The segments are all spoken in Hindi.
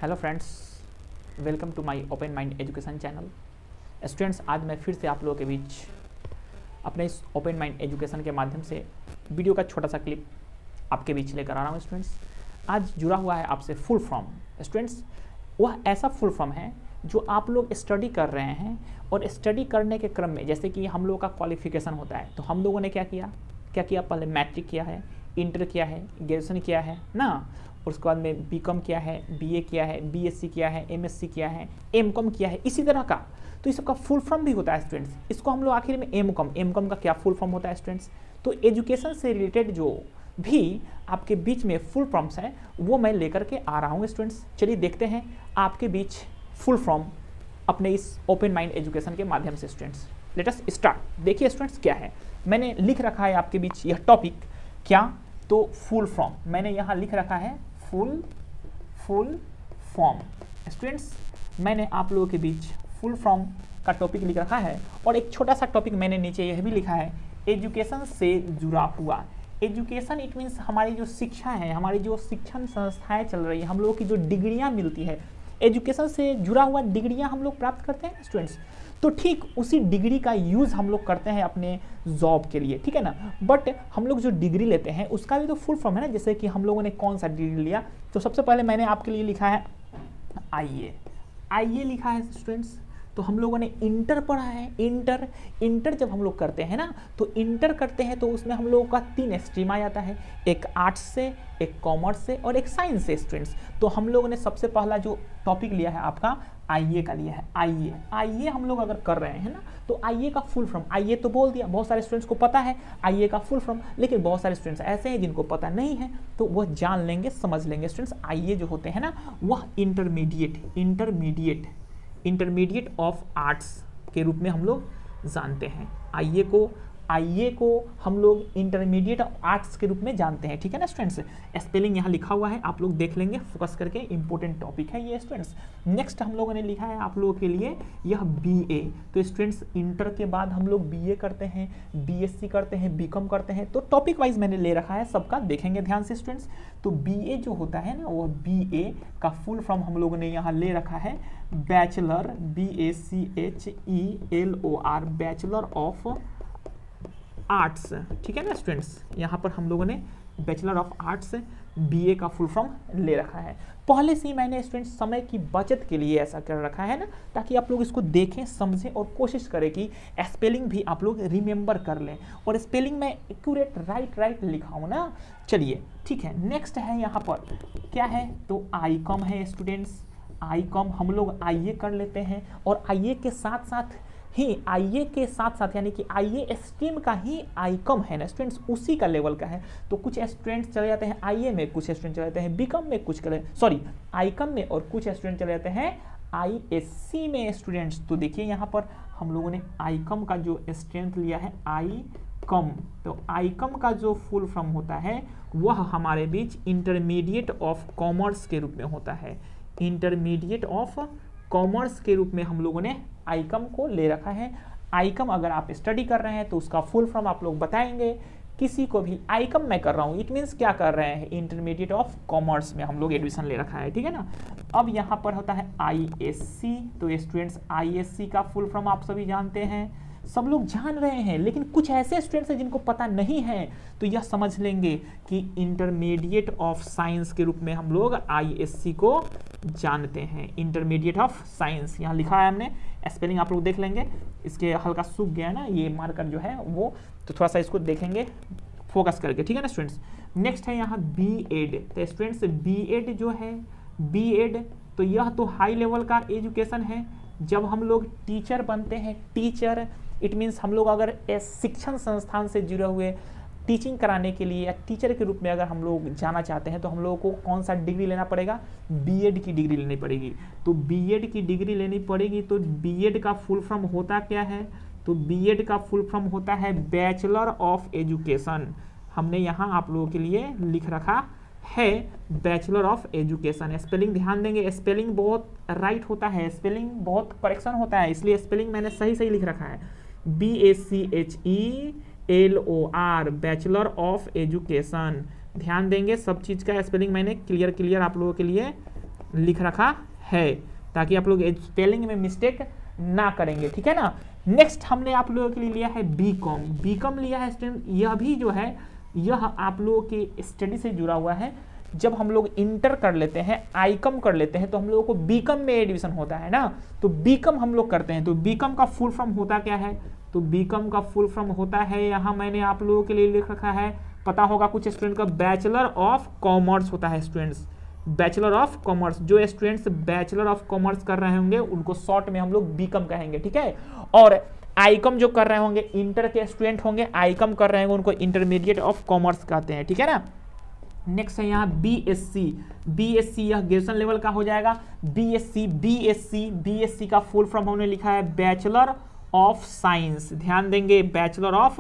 Hello friends, welcome to my open mind education channel. Students, आज मैं फिर से आप लोगों के बीच अपने इस ओपन माइंड एजुकेशन के माध्यम से वीडियो का छोटा सा क्लिप आपके बीच लेकर आ रहा हूँ। स्टूडेंट्स, आज जुड़ा हुआ है आपसे फुल फॉर्म। स्टूडेंट्स, वह ऐसा फुल फॉर्म है जो आप लोग स्टडी कर रहे हैं और स्टडी करने के क्रम में, जैसे कि हम लोगों का क्वालिफिकेशन होता है, तो हम लोगों ने क्या किया पहले मैट्रिक किया है, इंटर किया है, ग्रेजुएशन किया है ना, और उसके बाद में बीकॉम किया है, बीए किया है, बीएससी किया है, एमएससी किया है, एमकॉम किया है, इसी तरह का। तो इस सबका फुल फॉर्म भी होता है स्टूडेंट्स। इसको हम लोग आखिर में एमकॉम का क्या फुल फॉर्म होता है स्टूडेंट्स। तो एजुकेशन से रिलेटेड जो भी आपके बीच में फुल फॉर्म्स हैं वो मैं लेकर के आ रहा हूँ स्टूडेंट्स। चलिए देखते हैं आपके बीच फुल फॉर्म अपने इस ओपन माइंड एजुकेशन के माध्यम से। Students, let us start. देखिए स्टूडेंट्स, क्या है मैंने लिख रखा है आपके बीच यह टॉपिक, क्या तो फुल फॉर्म। मैंने यहाँ लिख रखा है फुल फॉर्म। स्टूडेंट्स, मैंने आप लोगों के बीच फुल फॉर्म का टॉपिक लिख रखा है और एक छोटा सा टॉपिक मैंने नीचे यह भी लिखा है, एजुकेशन से जुड़ा हुआ। एजुकेशन इट मीन्स हमारी जो शिक्षा है, हमारी जो शिक्षण संस्थाएं चल रही है, हम लोगों की जो डिग्रियां मिलती है, एजुकेशन से जुड़ा हुआ डिग्रियां हम लोग प्राप्त करते हैं स्टूडेंट्स। तो ठीक उसी डिग्री का यूज़ हम लोग करते हैं अपने जॉब के लिए, ठीक है ना। बट हम लोग जो डिग्री लेते हैं उसका भी तो फुल फॉर्म है ना। जैसे कि हम लोगों ने कौन सा डिग्री लिया, तो सबसे पहले मैंने आपके लिए लिखा है आईए लिखा है स्टूडेंट्स। तो हम लोगों ने इंटर पढ़ा है। इंटर जब हम लोग करते हैं ना, तो इंटर करते हैं तो उसमें हम लोगों का 3 स्ट्रीम आ जाता है, एक आर्ट्स से, एक कॉमर्स से और एक साइंस से स्टूडेंट्स। तो हम लोगों ने सबसे पहला जो टॉपिक लिया है आपका आईए का लिया है। आईए हम लोग अगर कर रहे हैं ना, तो आईए का फुल फॉर्म, आईए तो बोल दिया, बहुत सारे स्टूडेंट्स को पता है आईए का फुल फॉर्म, लेकिन बहुत सारे स्टूडेंट्स ऐसे हैं जिनको पता नहीं है, तो वह जान लेंगे, समझ लेंगे। स्टूडेंट्स, आईए जो होते हैं ना, वह इंटरमीडिएट ऑफ आर्ट्स के रूप में हम लोग जानते हैं। आईए को हम लोग इंटरमीडिएट ऑफ आर्ट्स के रूप में जानते हैं, ठीक है ना स्टूडेंट्स। स्पेलिंग यहाँ लिखा हुआ है, आप लोग देख लेंगे फोकस करके, इंपॉर्टेंट टॉपिक है ये स्टूडेंट्स। नेक्स्ट हम लोगों ने लिखा है आप लोगों के लिए यह बीए। तो स्टूडेंट्स, इंटर के बाद हम लोग बीए करते हैं, बीएससी करते हैं, बीकॉम करते हैं। तो टॉपिक वाइज मैंने ले रखा है, सबका देखेंगे ध्यान से स्टूडेंट्स। तो बीए जो होता है ना, वह बीए का फुल फॉर्म हम लोगों ने यहाँ ले रखा है bachelor, BACHELOR, bachelor of arts, ठीक है ना स्टूडेंट्स। यहाँ पर हम लोगों ने बैचलर ऑफ आर्ट्स बीए का फुल फॉर्म ले रखा है। पहले से ही मैंने स्टूडेंट्स समय की बचत के लिए ऐसा कर रखा है ना, ताकि आप लोग इसको देखें, समझें और कोशिश करें कि स्पेलिंग भी आप लोग रिमेंबर कर लें, और स्पेलिंग में एक्यूरेट राइट लिखा हूँ ना। चलिए ठीक है, नेक्स्ट है यहाँ पर क्या है, तो आईकॉम है स्टूडेंट्स। आईकॉम हम लोग आईए कर लेते हैं, और आईए के साथ यानी कि आईए स्ट्रीम का ही आईकॉम है ना स्टूडेंट्स, उसी का लेवल का है। तो कुछ स्टूडेंट्स चले जाते हैं आईए में, कुछ स्टूडेंट चले जाते हैं बीकॉम में, आईकॉम में, और कुछ स्टूडेंट चले जाते हैं आईएससी में स्टूडेंट्स। तो देखिए यहाँ पर हम लोगों ने आईकॉम का जो स्ट्रेंथ लिया है आईकॉम, तो आईकॉम का जो फुल फॉर्म होता है वह हमारे बीच इंटरमीडिएट ऑफ कॉमर्स के रूप में होता है। इंटरमीडिएट ऑफ कॉमर्स के रूप में हम लोगों ने आईकॉम को ले रखा है। आईकॉम अगर आप स्टडी कर रहे हैं तो उसका फुल फॉर्म आप लोग बताएंगे। किसी को भी आईकॉम मैं कर रहा हूँ, इट मीन्स क्या कर रहे हैं, इंटरमीडिएट ऑफ कॉमर्स में हम लोग एडमिशन ले रखा है, ठीक है ना। अब यहाँ पर होता है आईएससी। तो स्टूडेंट्स, आईएससी का फुल फॉर्म आप सभी जानते हैं, सब लोग जान रहे हैं, लेकिन कुछ ऐसे स्टूडेंट्स हैं जिनको पता नहीं है, तो यह समझ लेंगे कि इंटरमीडिएट ऑफ साइंस के रूप में हम लोग आईएससी को जानते हैं। इंटरमीडिएट ऑफ साइंस यहाँ लिखा है हमने, स्पेलिंग आप लोग देख लेंगे, इसके हल्का सूख गया ना ये मार्कर जो है वो, तो थोड़ा सा इसको देखेंगे फोकस करके, ठीक है ना स्टूडेंट्स। नेक्स्ट है यहाँ बीएड। तो स्टूडेंट्स, बीएड जो है, बीएड तो यह तो हाई लेवल का एजुकेशन है। जब हम लोग टीचर बनते हैं, टीचर इट मीन्स हम लोग अगर शिक्षण संस्थान से जुड़े हुए टीचिंग कराने के लिए या टीचर के रूप में अगर हम लोग जाना चाहते हैं, तो हम लोगों को कौन सा डिग्री लेना पड़ेगा, बीएड की डिग्री लेनी पड़ेगी। तो बीएड की डिग्री लेनी पड़ेगी। तो बीएड का फुल फॉर्म होता क्या है, तो बीएड का फुल फॉर्म होता है बैचलर ऑफ एजुकेशन। हमने यहाँ आप लोगों के लिए लिख रखा है बैचलर ऑफ एजुकेशन। स्पेलिंग ध्यान देंगे, स्पेलिंग बहुत राइट होता है, स्पेलिंग बहुत करेक्शन होता है, इसलिए स्पेलिंग मैंने सही लिख रखा है। BACHELOR, bachelor of education. ध्यान देंगे, सब चीज़ का स्पेलिंग मैंने क्लियर आप लोगों के लिए लिख रखा है, ताकि आप लोग स्पेलिंग में मिस्टेक ना करेंगे, ठीक है ना। नेक्स्ट हमने आप लोगों के लिए लिया है बीकॉम। बीकॉम लिया है स्टूडेंट, यह भी जो है यह आप लोगों की स्टडी से जुड़ा हुआ है। जब हम लोग इंटर कर लेते हैं, आईकॉम कर लेते हैं, तो हम लोगों को बीकॉम में एडमिशन होता है ना, तो बीकॉम हम लोग करते हैं। तो बीकॉम का फुल फॉर्म होता क्या है, तो बीकॉम का फुल फॉर्म होता है, यहाँ मैंने आप लोगों के लिए लिख रखा है, पता होगा कुछ स्टूडेंट का, बैचलर ऑफ कॉमर्स होता है स्टूडेंट्स, बैचलर ऑफ कॉमर्स। जो स्टूडेंट्स बैचलर ऑफ कॉमर्स कर रहे होंगे उनको शॉर्ट में हम लोग बीकॉम कहेंगे, ठीक है। और आईकॉम जो कर रहे होंगे, इंटर के स्टूडेंट होंगे, आईकॉम कर रहे होंगे, उनको इंटरमीडिएट ऑफ कॉमर्स कहते हैं, ठीक है ना। नेक्स्ट है यहाँ बीएससी। बीएससी यह ग्रेजुएशन लेवल का हो जाएगा। बीएससी बीएससी बीएससी का फुल फॉर्म हमने लिखा है बैचलर ऑफ साइंस, ध्यान देंगे, बैचलर ऑफ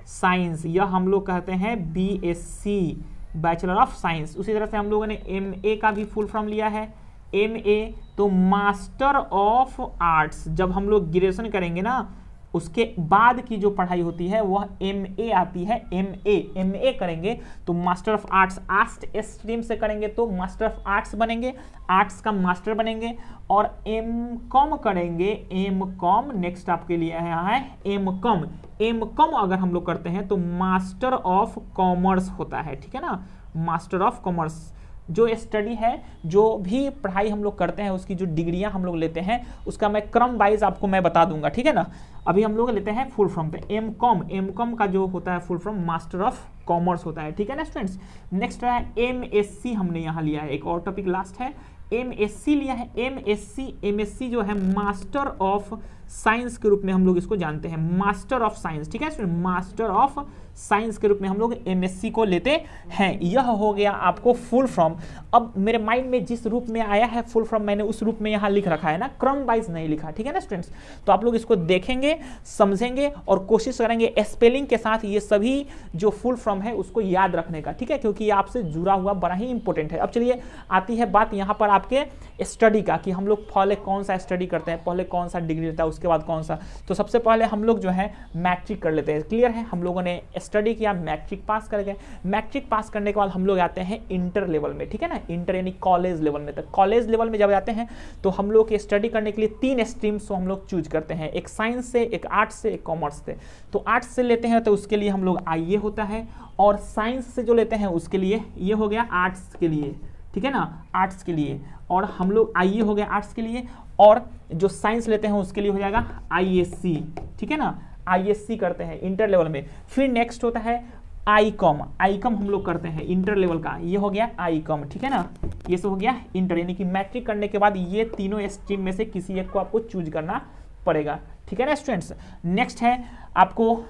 साइंस, यह हम लोग कहते हैं बीएससी, बैचलर ऑफ साइंस। उसी तरह से हम लोगों ने एमए का भी फुल फॉर्म लिया है, एमए तो मास्टर ऑफ आर्ट्स। जब हम लोग ग्रेजुएशन करेंगे ना, उसके बाद की जो पढ़ाई होती है वह एमए आती है। एमए करेंगे तो master of arts, arts stream से करेंगे तो मास्टर ऑफ आर्ट्स बनेंगे, आर्ट्स का मास्टर बनेंगे। और एमकॉम करेंगे, एमकॉम नेक्स्ट आपके लिए यहाँ है एमकॉम। एमकॉम अगर हम लोग करते हैं तो मास्टर ऑफ कॉमर्स होता है, ठीक है ना, मास्टर ऑफ कॉमर्स। जो स्टडी है, जो भी पढ़ाई हम लोग करते हैं, उसकी जो डिग्रियां हम लोग लेते हैं, उसका मैं क्रम वाइज आपको मैं बता दूंगा, ठीक है ना। अभी हम लोग लेते हैं फुल फॉर्म पे, एमकॉम। एमकॉम का जो होता है full form master of commerce होता है, ठीक है ना स्टूडेंट्स। नेक्स्ट है एमएससी, हमने यहाँ लिया है, एक और टॉपिक लास्ट है, एमएससी लिया है। एमएससी, एमएससी जो है मास्टर ऑफ साइंस के रूप में हम लोग इसको जानते हैं, मास्टर ऑफ साइंस, ठीक है, मास्टर ऑफ साइंस के रूप में हम लोग एमएससी को लेते हैं। यह हो गया आपको फुल फॉर्म। अब मेरे माइंड में जिस रूप में आया है फुल फॉर्म, मैंने उस रूप में यहाँ लिख रखा है ना, क्रम वाइज नहीं लिखा, ठीक है ना स्टूडेंट्स। तो आप लोग इसको देखेंगे, समझेंगे और कोशिश करेंगे स्पेलिंग के साथ ये सभी जो फुल फॉर्म है उसको याद रखने का, ठीक है, क्योंकि ये आपसे जुड़ा हुआ बड़ा ही इंपॉर्टेंट है। अब चलिए आती है बात यहाँ पर आपके स्टडी का, कि हम लोग पहले कौन सा स्टडी करते हैं, पहले कौन सा डिग्री लेता है, उसके बाद कौन सा। तो सबसे पहले हम लोग जो है मैट्रिक कर लेते हैं, क्लियर है। हम लोगों ने स्टडी किया, मैट्रिक पास कर गए। मैट्रिक पास करने के बाद हम लोग आते हैं इंटर लेवल में, ठीक है ना, इंटर यानी कॉलेज लेवल में। तो कॉलेज लेवल में जब जाते हैं तो हम लोग स्टडी करने के लिए 3 स्ट्रीम्स हम लोग चूज करते हैं, एक साइंस से, एक आर्ट्स से, एक कॉमर्स से। तो आर्ट्स से लेते हैं तो उसके लिए हम लोग आईए होता है, और साइंस से जो लेते हैं उसके लिए ये हो गया आर्ट्स के लिए, ठीक है ना, आर्ट्स के लिए। और हम लोग आईए हो गया आर्ट्स के लिए, और जो साइंस लेते हैं उसके लिए हो जाएगा आईएससी, ठीक है ना, आईएससी करते हैं इंटर लेवल में। फिर नेक्स्ट होता है आईकॉम। आईकॉम हम लोग करते हैं इंटर लेवल का, ये हो गया आईकॉम, ठीक है ना, ये सब हो गया इंटर, यानी कि मैट्रिक करने के बाद ये तीनों स्ट्रीम में से किसी एक को आपको चूज करना पड़ेगा, ठीक है ना स्टूडेंट्स। नेक्स्ट है आपको,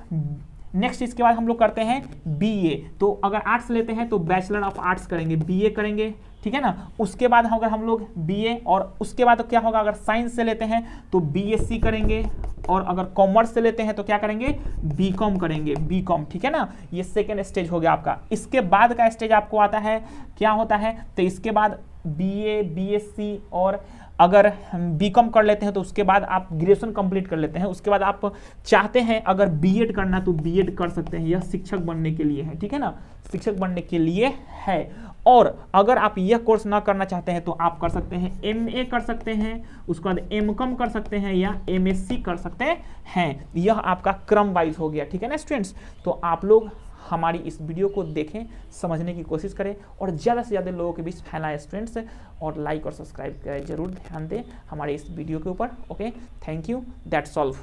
नेक्स्ट इसके बाद हम लोग करते हैं बीए। तो अगर आर्ट्स लेते हैं तो बैचलर ऑफ आर्ट्स करेंगे, बीए करेंगे, ठीक है ना। उसके बाद अगर हम लोग बीए, और उसके बाद तो क्या होगा, अगर साइंस से लेते हैं तो बीएससी करेंगे, और अगर कॉमर्स से लेते हैं तो क्या करेंगे, बीकॉम करेंगे, बीकॉम, ठीक है ना। ये सेकेंड स्टेज हो गया आपका। इसके बाद का स्टेज आपको आता है, क्या होता है, तो इसके बाद बीए, बीएससी, और अगर बीकॉम कर लेते हैं तो उसके बाद आप ग्रेजुएशन कंप्लीट कर लेते हैं। उसके बाद आप चाहते हैं अगर बीएड करना तो बीएड कर सकते हैं, यह शिक्षक बनने के लिए है, ठीक है ना, शिक्षक बनने के लिए है। और अगर आप यह कोर्स ना करना चाहते हैं तो आप कर सकते हैं एमए कर सकते हैं, उसके बाद एमकॉम कर सकते हैं, या एमएससी कर सकते हैं। यह आपका क्रम वाइज हो गया, ठीक है ना स्टूडेंट्स। तो आप लोग हमारी इस वीडियो को देखें, समझने की कोशिश करें, और ज़्यादा से ज़्यादा लोगों के बीच फैलाएं स्टूडेंट्स, और लाइक और सब्सक्राइब करें, जरूर ध्यान दें हमारे इस वीडियो के ऊपर। Okay, thank you, that's all.